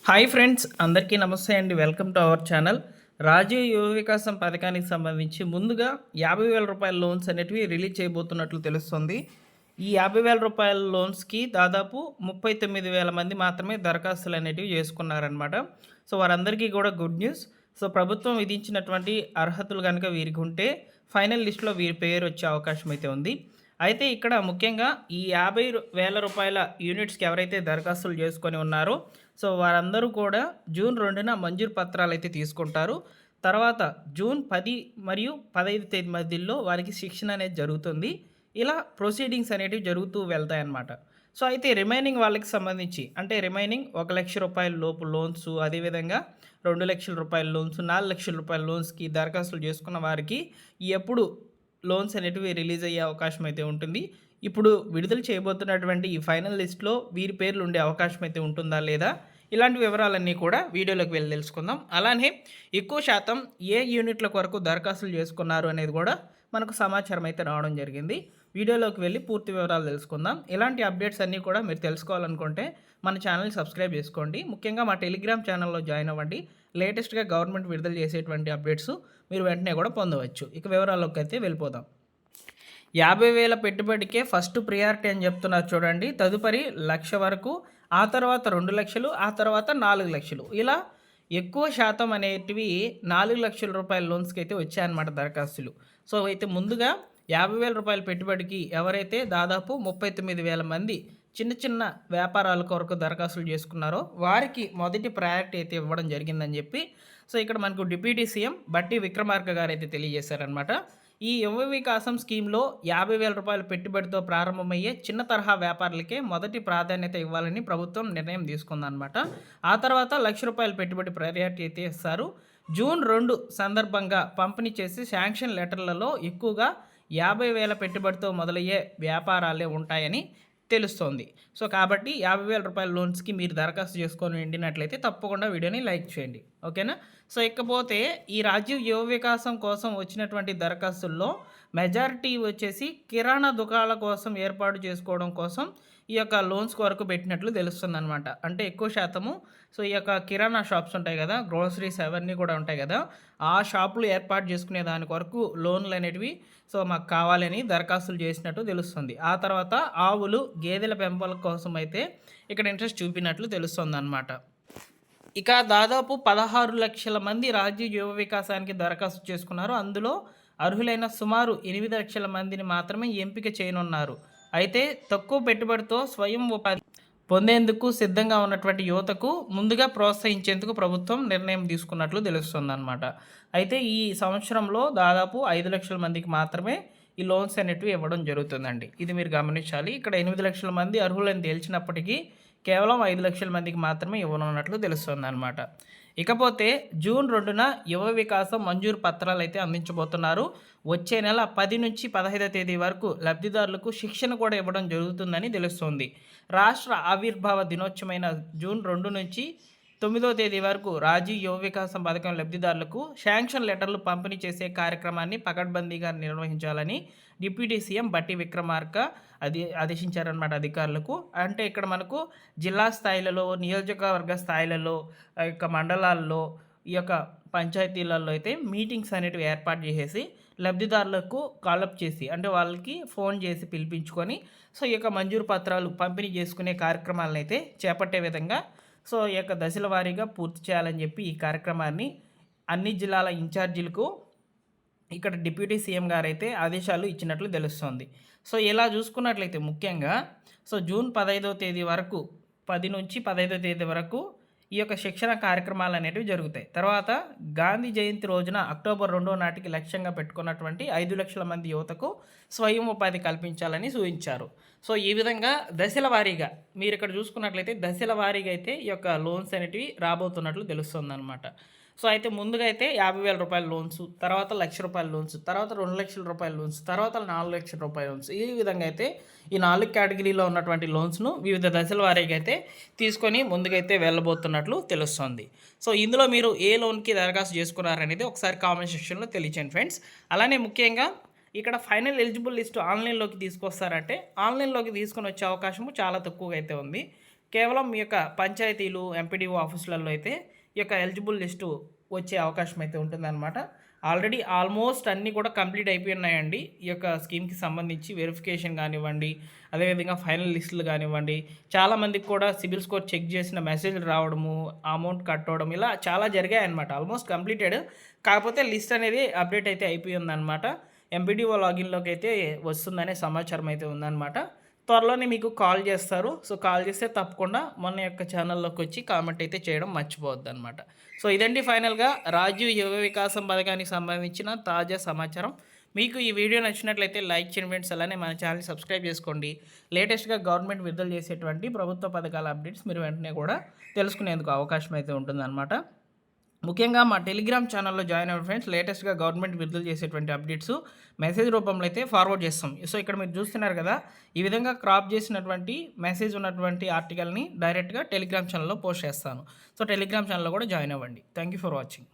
Hi friends, అందరికీ నమస్తే అండి. Welcome to our channel. Rajiv Yuva Vikasam పథకానికి సంబంధించి ముందుగా 50,000 రూపాయల లోన్స్ అనేటివి రిలీజ్ చేయబోతున్నట్లు తెలుస్తుంది. ఈ 50,000 రూపాయల లోన్స్కి దాదాపు 39,000 మంది మాత్రమే దరఖాస్తులు అనేటివి చేసుకున్నారనమాట. సో వారందరికీ కూడా గుడ్ న్యూస్. సో ప్రభుత్వం విధించినటువంటి అర్హతలు కనుక వీరికి ఉంటే ఫైనల్ లిస్ట్లో వీరి పేరు వచ్చే అవకాశం అయితే ఉంది. అయితే ఇక్కడ ముఖ్యంగా ఈ 50,000 రూపాయల యూనిట్స్కి ఎవరైతే దరఖాస్తులు చేసుకొని ఉన్నారో సో వారందరూ కూడా జూన్ 2న మంజూరు పత్రాలు అయితే తీసుకుంటారు. తర్వాత జూన్ 10 మరియు 15 తేదీ మధ్యలో వారికి శిక్షణ అనేది జరుగుతుంది. ఇలా ప్రొసీడింగ్స్ అనేటివి జరుగుతూ వెళ్తాయన్నమాట. సో అయితే రిమైనింగ్ వాళ్ళకి సంబంధించి అంటే రిమైనింగ్ 1,00,000 రూపాయల లోపు లోన్స్, అదేవిధంగా 2,00,000 రూపాయల లోన్స్, 4,00,000 రూపాయల లోన్స్కి దరఖాస్తులు చేసుకున్న వారికి ఎప్పుడు లోన్స్ అనేటివి రిలీజ్ అయ్యే అవకాశం అయితే ఉంటుంది. ఇప్పుడు విడుదల చేయబోతున్నటువంటి ఈ ఫైనల్ లిస్ట్‌లో వీరి పేర్లు ఉండే అవకాశం అయితే ఉంటుందా లేదా? ఇలాంటి వివరాలన్నీ కూడా వీడియోలోకి వెళ్ళి తెలుసుకుందాం. అలానే ఎక్కువ శాతం ఏ యూనిట్ల కొరకు దరఖాస్తులు చేసుకున్నారు అనేది కూడా మనకు సమాచారం అయితే రావడం జరిగింది. వీడియోలోకి వెళ్ళి పూర్తి వివరాలు తెలుసుకుందాం. ఇలాంటి అప్డేట్స్ అన్నీ కూడా మీరు తెలుసుకోవాలనుకుంటే మన ఛానల్ని సబ్స్క్రైబ్ చేసుకోండి. ముఖ్యంగా మా టెలిగ్రామ్ ఛానల్లో జాయిన్ అవ్వండి. లేటెస్ట్‌గా గవర్నమెంట్ విడుదల చేసేటువంటి అప్డేట్స్ మీరు వెంటనే కూడా పొందవచ్చు. ఇక వివరాల్లోకి అయితే వెళ్ళిపోదాం. 50,000 పెట్టుబడికే ఫస్ట్ ప్రియారిటీ అని చెప్తున్నారు చూడండి. తదుపరి 1,00,000 వరకు, ఆ తర్వాత 2,00,000, ఆ తర్వాత 4,00,000. ఇలా ఎక్కువ శాతం అనేటివి 4,00,000 రూపాయల లోన్స్కి అయితే వచ్చాయన్నమాట దరఖాస్తులు. సో అయితే ముందుగా 50,000 రూపాయల పెట్టుబడికి ఎవరైతే దాదాపు 39,000 మంది చిన్న చిన్న వ్యాపారాల కొరకు దరఖాస్తులు చేసుకున్నారో వారికి మొదటి ప్రయారిటీ అయితే ఇవ్వడం జరిగిందని చెప్పి సో ఇక్కడ మనకు డిప్యూటీ సీఎం బట్టి విక్రమార్క గారు అయితే తెలియజేశారనమాట. ఈ యువ వికాసం స్కీమ్లో 50,000 రూపాయల పెట్టుబడితో ప్రారంభమయ్యే చిన్న తరహా వ్యాపారులకే మొదటి ప్రాధాన్యత ఇవ్వాలని ప్రభుత్వం నిర్ణయం తీసుకుందనమాట. ఆ తర్వాత 1,00,000 రూపాయల పెట్టుబడి ప్రయారిటీ అయితే ఇస్తారు. జూన్ 2 సందర్భంగా పంపిణీ చేసి శాంక్షన్ లెటర్లలో ఎక్కువగా 50,000 పెట్టుబడితో మొదలయ్యే వ్యాపారాలే ఉంటాయని తెలుస్తోంది. సో కాబట్టి 50,000 రూపాయల లోన్స్కి మీరు దరఖాస్తు చేసుకొని ఉండినట్లయితే తప్పకుండా వీడియోని లైక్ చేయండి. ఓకేనా? సో ఇకపోతే ఈ రాజీవ్ యువ వికాసం కోసం వచ్చినటువంటి దరఖాస్తుల్లో మెజారిటీ వచ్చేసి కిరాణా దుకాణాల కోసం ఏర్పాటు చేసుకోవడం కోసం ఈ యొక్క లోన్స్ వరకు పెట్టినట్లు తెలుస్తుందన్నమాట. అంటే ఎక్కువ శాతము సో ఈ యొక్క కిరాణా షాప్స్ ఉంటాయి కదా, గ్రోసరీస్ అవన్నీ కూడా ఉంటాయి కదా, ఆ షాపులు ఏర్పాటు చేసుకునే దాని కొరకు లోన్లు అనేటివి సో మాకు కావాలని దరఖాస్తులు చేసినట్టు తెలుస్తుంది. ఆ తర్వాత ఆవులు, గేదెల పెంపకం కోసం అయితే ఇక్కడ ఇంట్రెస్ట్ చూపినట్లు తెలుస్తుంది అన్నమాట. ఇక దాదాపు 16,00,000 మంది రాజీవ్ యువ వికాసానికి దరఖాస్తు చేసుకున్నారు. అందులో అర్హులైన సుమారు 8,00,000 మందిని మాత్రమే ఎంపిక చేయనున్నారు. అయితే తక్కువ పెట్టుబడితో స్వయం ఉపాధి పొందేందుకు సిద్ధంగా ఉన్నటువంటి యువతకు ముందుగా ప్రోత్సహించేందుకు ప్రభుత్వం నిర్ణయం తీసుకున్నట్లు తెలుస్తుందన్నమాట. అయితే ఈ సంవత్సరంలో దాదాపు 5,00,000 మందికి మాత్రమే ఈ లోన్స్ అనేటివి ఇవ్వడం జరుగుతుందండి. ఇది మీరు గమనించాలి. ఇక్కడ 8,00,000 మంది అర్హులని తేల్చినప్పటికీ కేవలం 5,00,000 మందికి మాత్రమే ఇవ్వనున్నట్లు తెలుస్తుందన్నమాట. ఇకపోతే జూన్ 2న యువ వికాసం మంజూరు పత్రాలు అయితే అందించబోతున్నారు. వచ్చే నెల 10 నుంచి 15 తేదీ వరకు లబ్ధిదారులకు శిక్షణ కూడా ఇవ్వడం జరుగుతుందని తెలుస్తోంది. రాష్ట్ర ఆవిర్భావ దినోత్సవమైన జూన్ 2 నుంచి 9వ తేదీ వరకు రాజీవ్ యువ వికాసం పథకం లబ్ధిదారులకు శాంక్షన్ లెటర్లు పంపిణీ చేసే కార్యక్రమాన్ని పకడ్బందీగా నిర్వహించాలని డిప్యూటీ సీఎం బట్టి విక్రమార్క ఆదేశించారన్నమాట అధికారులకు. అంటే ఇక్కడ మనకు జిల్లా స్థాయిలలో, నియోజకవర్గ స్థాయిలలో, యొక్క మండలాల్లో, ఈ యొక్క పంచాయతీలలో అయితే మీటింగ్స్ అనేటివి ఏర్పాటు చేసేసి లబ్ధిదారులకు కాలప్ చేసి అంటే వాళ్ళకి ఫోన్ చేసి పిలిపించుకొని సో ఈ యొక్క మంజూరు పత్రాలు పంపిణీ చేసుకునే కార్యక్రమాలను అయితే చేపట్టే విధంగా సో ఈ యొక్క దశల వారీగా పూర్తి చేయాలని చెప్పి ఈ కార్యక్రమాన్ని అన్ని జిల్లాల ఇన్ఛార్జీలకు ఇక్కడ డిప్యూటీ సీఎం గారు అయితే ఆదేశాలు ఇచ్చినట్లు తెలుస్తోంది. సో ఇలా చూసుకున్నట్లయితే ముఖ్యంగా సో జూన్ 15వ తేదీ వరకు 10 నుంచి 15వ తేదీ వరకు ఈ యొక్క శిక్షణ కార్యక్రమాలు అనేటివి జరుగుతాయి. తర్వాత గాంధీ జయంతి రోజున అక్టోబర్ 2వ నాటికి లక్ష్యంగా పెట్టుకున్నటువంటి 5,00,000 మంది యువతకు స్వయం ఉపాధి కల్పించాలని సూచించారు. సో ఈ విధంగా దశల వారీగా మీరు ఇక్కడ చూసుకున్నట్లయితే దశల వారీగా అయితే ఈ యొక్క లోన్స్ అనేటివి రాబోతున్నట్లు తెలుస్తుందన్నమాట. సో అయితే ముందుగా అయితే 50,000 రూపాయల లోన్స్, తర్వాత 1,00,000 రూపాయల లోన్స్, తర్వాత 2,00,000 రూపాయల లోన్స్, తర్వాత 4,00,000 రూపాయల లోన్స్, ఈ విధంగా అయితే ఈ 4 కేటగిరీలో ఉన్నటువంటి లోన్స్ను వివిధ దశల వారీగా అయితే తీసుకొని ముందుకైతే వెళ్ళబోతున్నట్లు తెలుస్తుంది. సో ఇందులో మీరు ఏ లోన్కి దరఖాస్తు చేసుకున్నారనేది ఒకసారి కామెంట్ సెక్షన్లో తెలియచేయండి ఫ్రెండ్స్. అలానే ముఖ్యంగా ఇక్కడ ఫైనల్ ఎలిజిబుల్ లిస్ట్ ఆన్లైన్లోకి తీసుకొస్తారంటే ఆన్లైన్లోకి తీసుకొని వచ్చే అవకాశము చాలా తక్కువగా అయితే ఉంది. కేవలం మీ యొక్క పంచాయతీలు, ఎంపీడీఓ ఆఫీసులలో అయితే ఈ యొక్క ఎలిజిబుల్ లిస్టు వచ్చే అవకాశం అయితే ఉంటుందన్నమాట. ఆల్రెడీ ఆల్మోస్ట్ అన్నీ కూడా కంప్లీట్ అయిపోయి ఉన్నాయండి. ఈ యొక్క స్కీమ్‌కి సంబంధించి వెరిఫికేషన్ గానివ్వండి, అదేవిధంగా ఫైనల్ లిస్టులు గానివ్వండి, చాలామందికి కూడా సిబిల్ స్కోర్ చెక్ చేసిన మెసేజ్‌లు రావడము, అమౌంట్ కట్ అవ్వడం ఇలా చాలా జరిగాయన్నమాట. Almost completed. కాకపోతే లిస్ట్ అనేది అప్డేట్ అయితే అయిపోయి ఉందన్నమాట. ఎంపీడీఓ లాగిన్‌లోకి అయితే వస్తుందనే సమాచారం అయితే ఉందన్నమాట. త్వరలోనే మీకు కాల్ చేస్తారు. సో, కాల్ చేస్తే తప్పకుండా మన యొక్క ఛానల్‌లోకి వచ్చి కామెంట్ అయితే చేయడం మర్చిపోవద్దనమాట. సో, ఇదండి ఫైనల్‌గా రాజీవ్ యువ వికాసం పథకానికి సంబంధించిన తాజా సమాచారం. మీకు ఈ వీడియో నచ్చినట్లయితే లైక్ చేయండి ఫ్రెండ్స్. అలానే మన ఛానల్‌ని సబ్స్క్రైబ్ చేసుకోండి. లేటెస్ట్‌గా గవర్నమెంట్ విడుదల చేసేటువంటి ప్రభుత్వ పథకాల అప్డేట్స్ మీరు వెంటనే కూడా తెలుసుకునేందుకు అవకాశం అయితే ఉంటుందన్నమాట. ముఖ్యంగా మా టెలిగ్రామ్ ఛానల్లో జాయిన్ అవ్వండి ఫ్రెండ్స్. లేటెస్ట్‌గా గవర్నమెంట్ విడుదల చేసేటువంటి అప్డేట్స్ మెసేజ్ రూపంలో అయితే ఫార్వర్డ్ చేస్తాం. సో, ఇక్కడ మీరు చూస్తున్నారు కదా, ఈ విధంగా క్రాప్ చేసినటువంటి మెసేజ్ ఉన్నటువంటి ఆర్టికల్‌ని డైరెక్ట్‌గా టెలిగ్రామ్ ఛానల్‌లో పోస్ట్ చేస్తాను. సో, టెలిగ్రామ్ ఛానల్‌లో కూడా జాయిన్ అవ్వండి. Thank you for watching.